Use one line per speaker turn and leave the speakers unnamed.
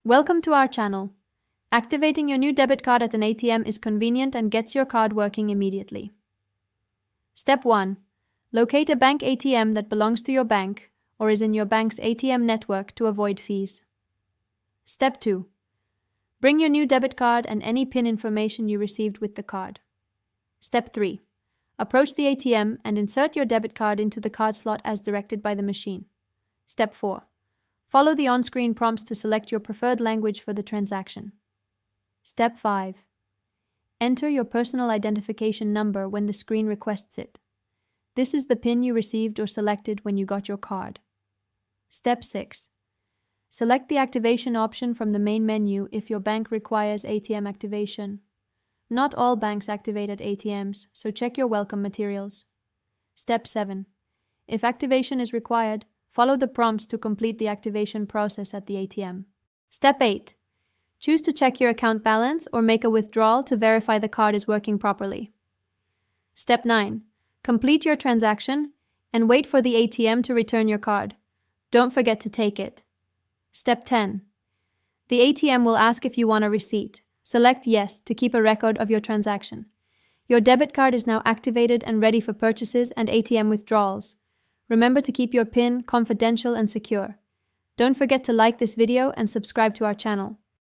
Welcome to our channel. Activating your new debit card at an ATM is convenient and gets your card working immediately. Step 1. Locate a bank ATM that belongs to your bank or is in your bank's ATM network to avoid fees. Step 2. Bring your new debit card and any PIN information you received with the card. Step 3. Approach the ATM and insert your debit card into the card slot as directed by the machine. Step 4. Follow the on-screen prompts to select your preferred language for the transaction. Step 5. Enter your personal identification number when the screen requests it. This is the PIN you received or selected when you got your card. Step 6. Select the activation option from the main menu if your bank requires ATM activation. Not all banks activate at ATMs, so check your welcome materials. Step 7. If activation is required, follow the prompts to complete the activation process at the ATM. Step 8. Choose to check your account balance or make a withdrawal to verify the card is working properly. Step 9. Complete your transaction and wait for the ATM to return your card. Don't forget to take it. Step 10. The ATM will ask if you want a receipt. Select Yes to keep a record of your transaction. Your debit card is now activated and ready for purchases and ATM withdrawals. Remember to keep your PIN confidential and secure. Don't forget to like this video and subscribe to our channel.